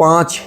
5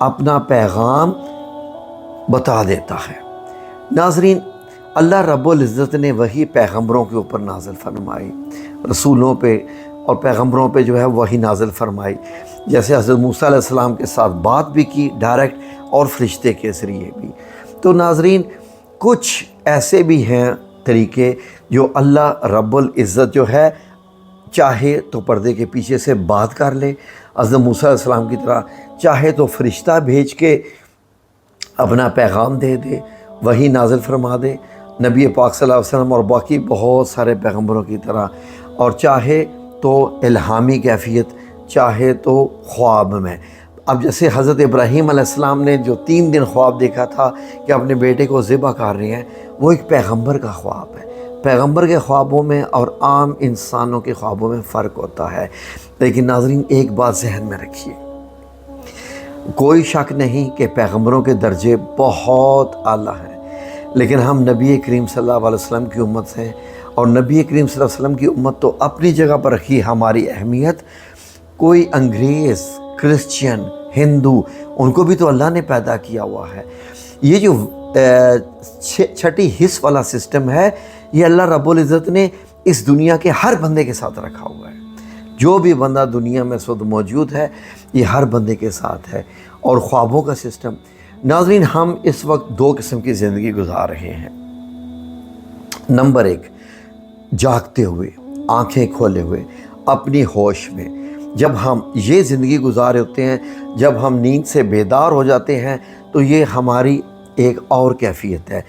اپنا پیغام بتا دیتا ہے۔ ناظرین، اللہ رب العزت نے وہی پیغمبروں کے اوپر نازل فرمائی، رسولوں پہ اور پیغمبروں پہ جو ہے وہی نازل فرمائی، جیسے حضرت موسیٰ علیہ السلام کے ساتھ بات بھی کی ڈائریکٹ اور فرشتے کے ذریعے بھی۔ تو ناظرین، کچھ ایسے بھی ہیں طریقے جو اللہ رب العزت جو ہے چاہے تو پردے کے پیچھے سے بات کر لے، حضرت موسیٰ علیہ السلام کی طرح، چاہے تو فرشتہ بھیج کے اپنا پیغام دے دے، وہی نازل فرما دے، نبی پاک صلی اللہ علیہ وسلم اور باقی بہت سارے پیغمبروں کی طرح، اور چاہے تو الہامی کیفیت، چاہے تو خواب میں۔ اب جیسے حضرت ابراہیم علیہ السلام نے جو 3 دن خواب دیکھا تھا کہ اپنے بیٹے کو ذبح کر رہے ہیں، وہ ایک پیغمبر کا خواب ہے۔ پیغمبر کے خوابوں میں اور عام انسانوں کے خوابوں میں فرق ہوتا ہے، لیکن ناظرین ایک بات ذہن میں رکھیے، کوئی شک نہیں کہ پیغمبروں کے درجے بہت اعلیٰ ہیں، لیکن ہم نبی کریم صلی اللہ علیہ وسلم کی امت ہیں، اور نبی کریم صلی اللہ علیہ وسلم کی امت تو اپنی جگہ پر رکھی ہماری اہمیت۔ کوئی انگریز، کرسچین، ہندو، ان کو بھی تو اللہ نے پیدا کیا ہوا ہے۔ یہ جو چھٹی حص والا سسٹم ہے، یہ اللہ رب العزت نے اس دنیا کے ہر بندے کے ساتھ رکھا ہوا ہے۔ جو بھی بندہ دنیا میں خود موجود ہے، یہ ہر بندے کے ساتھ ہے۔ اور خوابوں کا سسٹم، ناظرین ہم اس وقت 2 قسم کی زندگی گزار رہے ہیں۔ نمبر 1، جاگتے ہوئے، آنکھیں کھولے ہوئے، اپنی ہوش میں۔ جب ہم یہ زندگی گزارے ہوتے ہیں، جب ہم نیند سے بیدار ہو جاتے ہیں، تو یہ ہماری ایک اور کیفیت ہے۔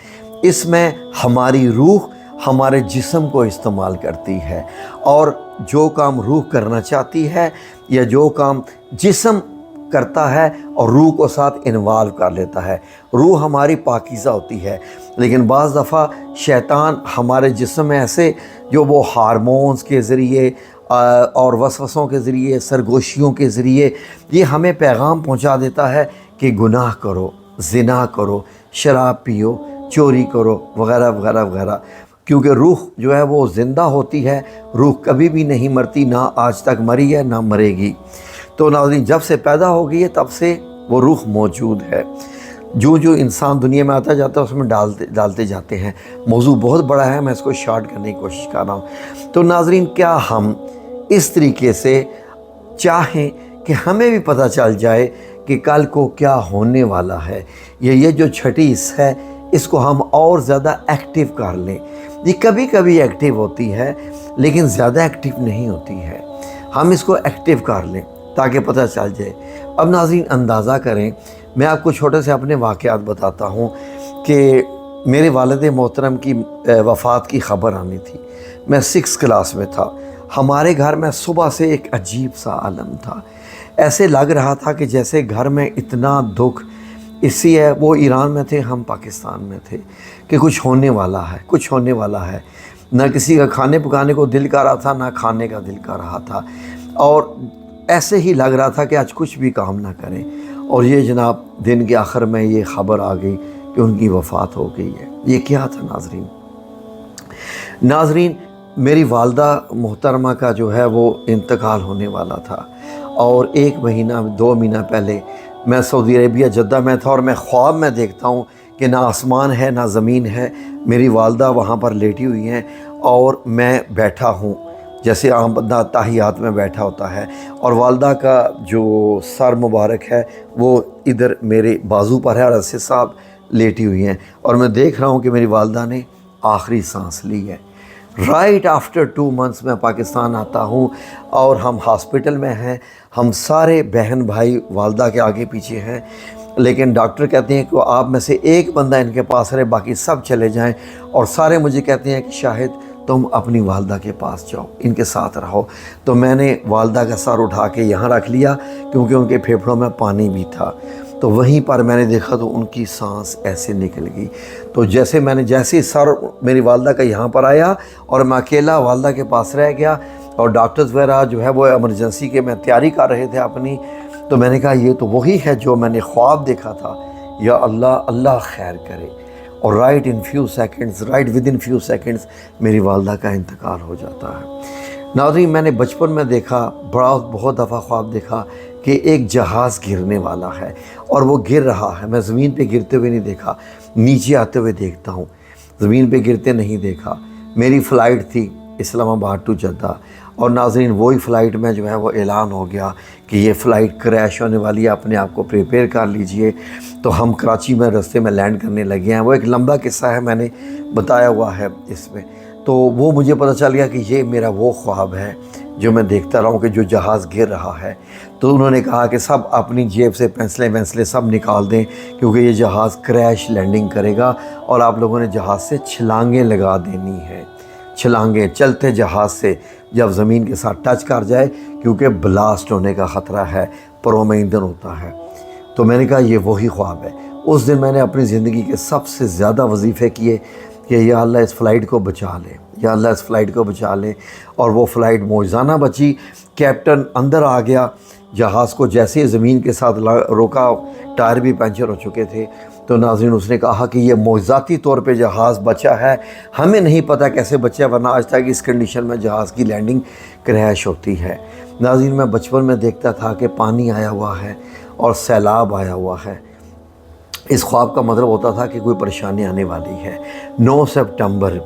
اس میں ہماری روح ہمارے جسم کو استعمال کرتی ہے، اور جو کام روح کرنا چاہتی ہے یا جو کام جسم کرتا ہے اور روح کو ساتھ انوالو کر لیتا ہے۔ روح ہماری پاکیزہ ہوتی ہے، لیکن بعض دفعہ شیطان ہمارے جسم میں ایسے جو وہ ہارمونز کے ذریعے اور وسوسوں کے ذریعے، سرگوشیوں کے ذریعے یہ ہمیں پیغام پہنچا دیتا ہے کہ گناہ کرو، زنا کرو، شراب پیو، چوری کرو، وغیرہ وغیرہ وغیرہ، کیونکہ روح جو ہے وہ زندہ ہوتی ہے، روح کبھی بھی نہیں مرتی، نہ آج تک مری ہے نہ مرے گی۔ تو ناظرین جب سے پیدا ہو گئی ہے تب سے وہ روح موجود ہے۔ جو انسان دنیا میں آتا جاتا ہے اس میں ڈالتے جاتے ہیں۔ موضوع بہت بڑا ہے، میں اس کو شارٹ کرنے کی کوشش کر رہا ہوں۔ تو ناظرین کیا ہم اس طریقے سے چاہیں کہ ہمیں بھی پتہ چل جائے کہ کل کو کیا ہونے والا ہے، یہ جو چھٹی حصہ ہے اس کو ہم اور زیادہ ایکٹیو کر لیں۔ یہ کبھی کبھی ایکٹیو ہوتی ہے لیکن زیادہ ایکٹیو نہیں ہوتی ہے، ہم اس کو ایکٹیو کر لیں تاکہ پتہ چل جائے۔ اب ناظرین اندازہ کریں، میں آپ کو چھوٹے سے اپنے واقعات بتاتا ہوں کہ میرے والد محترم کی وفات کی خبر آنی تھی، میں 6 کلاس میں تھا۔ ہمارے گھر میں صبح سے ایک عجیب سا عالم تھا، ایسے لگ رہا تھا کہ جیسے گھر میں اتنا دکھ، اس لیے وہ ایران میں تھے، ہم پاکستان میں تھے، کہ کچھ ہونے والا ہے، کچھ ہونے والا ہے۔ نہ کسی کا کھانے پکانے کو دل کر رہا تھا، نہ کھانے کا دل کر رہا تھا، اور ایسے ہی لگ رہا تھا کہ آج کچھ بھی کام نہ کریں۔ اور یہ جناب دن کے آخر میں یہ خبر آ گئی کہ ان کی وفات ہو گئی ہے۔ یہ کیا تھا ناظرین میری والدہ محترمہ کا جو ہے وہ انتقال ہونے والا تھا، اور 1 مہینہ 2 مہینہ پہلے میں سعودی عربیہ جدہ میں تھا، اور میں خواب میں دیکھتا ہوں کہ نہ آسمان ہے نہ زمین ہے، میری والدہ وہاں پر لیٹی ہوئی ہیں اور میں بیٹھا ہوں جیسے عام بندہ تحیات میں بیٹھا ہوتا ہے، اور والدہ کا جو سر مبارک ہے وہ ادھر میرے بازو پر ہے، اور اسے صاحب لیٹی ہوئی ہیں، اور میں دیکھ رہا ہوں کہ میری والدہ نے آخری سانس لی ہے۔ رائٹ آفٹر 2 months میں پاکستان آتا ہوں، اور ہم ہاسپٹل میں ہیں، ہم سارے بہن بھائی والدہ کے آگے پیچھے ہیں، لیکن ڈاکٹر کہتے ہیں کہ آپ میں سے ایک بندہ ان کے پاس رہے، باقی سب چلے جائیں، اور سارے مجھے کہتے ہیں کہ شاہد تم اپنی والدہ کے پاس جاؤ، ان کے ساتھ رہو۔ تو میں نے والدہ کا سر اٹھا کے یہاں رکھ لیا کیونکہ ان کے پھیپھڑوں میں پانی بھی تھا، تو وہیں پر میں نے دیکھا تو ان کی سانس ایسے نکل گئی۔ تو جیسے ہی سر میری والدہ کا یہاں پر آیا اور میں اکیلا والدہ کے پاس رہ گیا، اور ڈاکٹرز وغیرہ جو ہے وہ ایمرجنسی کے میں تیاری کر رہے تھے اپنی، تو میں نے کہا یہ تو وہی ہے جو میں نے خواب دیکھا تھا، یا اللہ خیر کرے۔ اور right with in few seconds میری والدہ کا انتقال ہو جاتا ہے۔ ناظرین میں نے بچپن میں دیکھا، بہت دفعہ خواب دیکھا کہ ایک جہاز گرنے والا ہے اور وہ گر رہا ہے. میں زمین پہ گرتے ہوئے نہیں دیکھا, نیچے آتے ہوئے دیکھتا ہوں, زمین پہ گرتے نہیں دیکھا. میری فلائٹ تھی اسلام آباد ٹو جدہ, اور ناظرین وہی فلائٹ میں جو ہے وہ اعلان ہو گیا کہ یہ فلائٹ کریش ہونے والی ہے, اپنے آپ کو پریپیئر کر لیجئے. تو ہم کراچی میں رستے میں لینڈ کرنے لگے ہیں. وہ ایک لمبا قصہ ہے, میں نے بتایا ہوا ہے اس میں. تو وہ مجھے پتہ چل گیا کہ یہ میرا وہ خواب ہے جو میں دیکھتا رہا ہوں کہ جو جہاز گر رہا ہے. تو انہوں نے کہا کہ سب اپنی جیب سے پینسلیں سب نکال دیں, کیونکہ یہ جہاز کریش لینڈنگ کرے گا اور آپ لوگوں نے جہاز سے چھلانگیں لگا دینی ہے. چھلانگیں چلتے جہاز سے جب زمین کے ساتھ ٹچ کر جائے, کیونکہ بلاسٹ ہونے کا خطرہ ہے, پروں میں ایندھن ہوتا ہے. تو میں نے کہا یہ وہی خواب ہے. اس دن میں نے اپنی زندگی کے سب سے زیادہ وظیفے کیے کہ یا اللہ اس فلائٹ کو بچا لے, یا اللہ اس فلائٹ کو بچا لے. اور وہ فلائٹ معجزانہ بچی. کیپٹن اندر آ گیا جہاز کو جیسے زمین کے ساتھ روکا, ٹائر بھی پنچر ہو چکے تھے. تو ناظرین اس نے کہا کہ یہ معجزاتی طور پہ جہاز بچا ہے, ہمیں نہیں پتہ کیسے بچا, ورنہ آج تک اس کنڈیشن میں جہاز کی لینڈنگ کریش ہوتی ہے. ناظرین میں بچپن میں دیکھتا تھا کہ پانی آیا ہوا ہے اور سیلاب آیا ہوا ہے. اس خواب کا مطلب ہوتا تھا کہ کوئی پریشانی آنے والی ہے. 9 سپٹمبر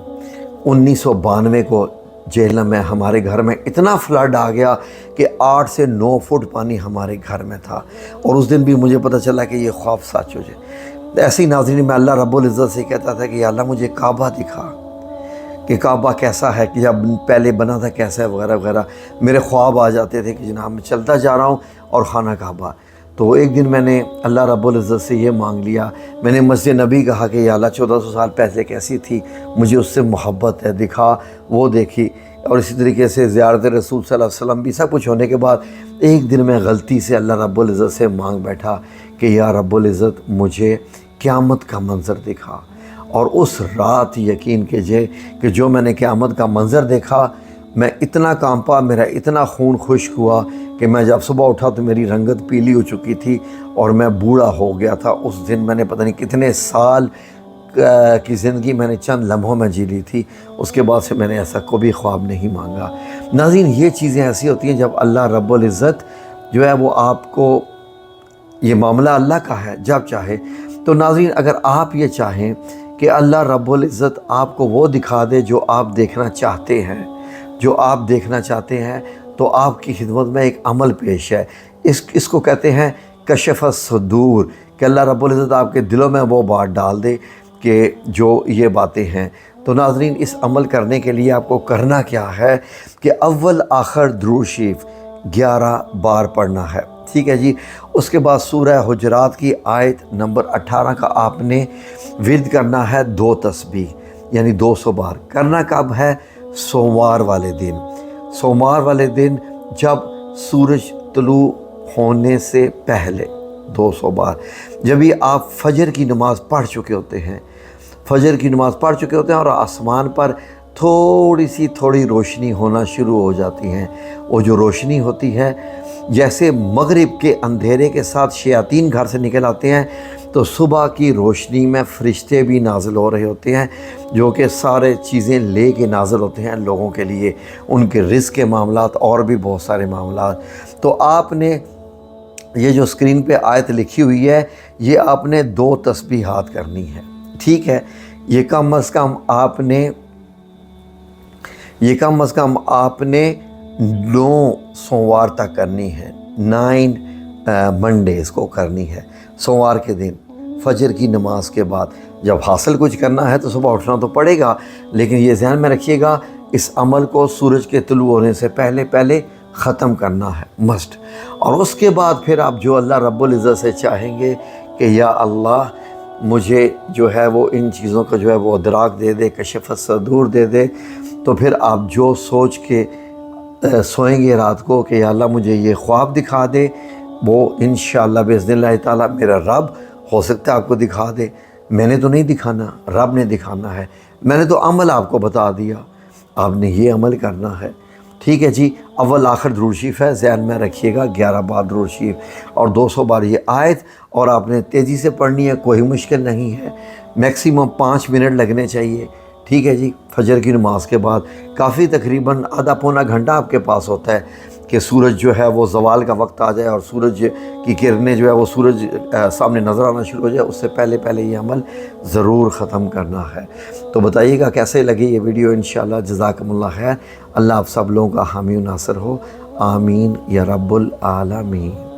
1992 کو جہلم میں ہمارے گھر میں اتنا فلڈ آ گیا کہ 8 سے 9 فٹ پانی ہمارے گھر میں تھا. اور اس دن بھی مجھے پتہ چلا کہ یہ خواب سچ ہو جائے. ایسی ناظرین میں اللہ رب العزت سے کہتا تھا کہ یا اللہ مجھے کعبہ دکھا, کہ کعبہ کیسا ہے, کہ جب پہلے بنا تھا کیسا ہے, وغیرہ وغیرہ. میرے خواب آ جاتے تھے کہ جناب میں چلتا جا رہا ہوں اور خانہ کعبہ. تو ایک دن میں نے اللہ رب العزت سے یہ مانگ لیا, میں نے مسجد نبی کہا کہ یا اللہ 1400 سال پہلے کیسی تھی, مجھے اس سے محبت ہے, دکھا. وہ دیکھی. اور اسی طریقے سے زیارت رسول صلی اللہ علیہ وسلم بھی سب کچھ ہونے کے بعد ایک دن میں غلطی سے اللہ رب العزت سے مانگ بیٹھا کہ یا رب العزت مجھے قیامت کا منظر دکھا. اور اس رات یقین کیجئے کہ جو میں نے قیامت کا منظر دیکھا, میں اتنا کانپا, میرا اتنا خون خشک ہوا کہ میں جب صبح اٹھا تو میری رنگت پیلی ہو چکی تھی اور میں بوڑھا ہو گیا تھا. اس دن میں نے پتہ نہیں کتنے سال کی زندگی میں نے چند لمحوں میں جی لی تھی. اس کے بعد سے میں نے ایسا کبھی خواب نہیں مانگا. ناظرین یہ چیزیں ایسی ہوتی ہیں جب اللہ رب العزت جو ہے وہ آپ کو, یہ معاملہ اللہ کا ہے جب چاہے. تو ناظرین اگر آپ یہ چاہیں کہ اللہ رب العزت آپ کو وہ دکھا دے جو آپ دیکھنا چاہتے ہیں, جو آپ دیکھنا چاہتے ہیں, تو آپ کی خدمت میں ایک عمل پیش ہے. اس کو کہتے ہیں کشف الصدور, کہ اللہ رب العزت آپ کے دلوں میں وہ بات ڈال دے کہ جو یہ باتیں ہیں. تو ناظرین اس عمل کرنے کے لیے آپ کو کرنا کیا ہے کہ اول آخر درود شریف 11 بار پڑھنا ہے. ٹھیک ہے جی. اس کے بعد سورہ حجرات کی آیت نمبر 18 کا آپ نے ورد کرنا ہے 2 تسبیح, یعنی 200 بار. کرنا کب ہے؟ سوموار والے دن. سوموار والے دن جب سورج طلوع ہونے سے پہلے 200 بار. جب یہ آپ فجر کی نماز پڑھ چکے ہوتے ہیں, فجر کی نماز پڑھ چکے ہوتے ہیں اور آسمان پر تھوڑی روشنی ہونا شروع ہو جاتی ہیں. وہ جو روشنی ہوتی ہے جیسے مغرب کے اندھیرے کے ساتھ شیاطین گھر سے نکل آتے ہیں, تو صبح کی روشنی میں فرشتے بھی نازل ہو رہے ہوتے ہیں جو کہ سارے چیزیں لے کے نازل ہوتے ہیں لوگوں کے لیے, ان کے رزق کے معاملات اور بھی بہت سارے معاملات. تو آپ نے یہ جو اسکرین پہ آیت لکھی ہوئی ہے, یہ آپ نے 2 تسبیحات کرنی ہے. ٹھیک ہے. یہ کم از کم آپ نے 9 سوموار تک کرنی ہے. 9 منڈیز کو کرنی ہے. سوموار کے دن فجر کی نماز کے بعد جب حاصل کچھ کرنا ہے تو صبح اٹھنا تو پڑے گا, لیکن یہ ذہن میں رکھیے گا اس عمل کو سورج کے طلوع ہونے سے پہلے ختم کرنا ہے مسٹ. اور اس کے بعد پھر آپ جو اللہ رب العزت سے چاہیں گے کہ یا اللہ مجھے جو ہے وہ ان چیزوں کا جو ہے وہ ادراک دے دے, کشف الصدور دے دے, تو پھر آپ جو سوچ کے سوئیں گے رات کو کہ یا اللہ مجھے یہ خواب دکھا دے, وہ انشاءاللہ باذن اللہ تعالیٰ میرا رب ہو سکتا ہے آپ کو دکھا دے. میں نے تو نہیں دکھانا, رب نے دکھانا ہے. میں نے تو عمل آپ کو بتا دیا, آپ نے یہ عمل کرنا ہے. ٹھیک ہے جی. اول آخر درود شریف ہے, ذہن میں رکھیے گا 11 بار درود شریف اور 200 بار یہ آیت, اور آپ نے تیزی سے پڑھنی ہے, کوئی مشکل نہیں ہے. میکسیمم 5 منٹ لگنے چاہیے. ٹھیک ہے جی. فجر کی نماز کے بعد کافی تقریباً آدھا پونا گھنٹہ آپ کے پاس ہوتا ہے کہ سورج جو ہے وہ زوال کا وقت آ جائے اور سورج کی کرنیں جو ہے وہ سورج سامنے نظر آنا شروع ہو جائے، اس سے پہلے پہلے یہ عمل ضرور ختم کرنا ہے۔ تو بتائیے گا کیسے لگی یہ ویڈیو انشاءاللہ۔ جزاکم اللہ خیر۔ اللہ آپ سب لوگوں کا حامی و ناصر ہو، آمین یا رب العالمین۔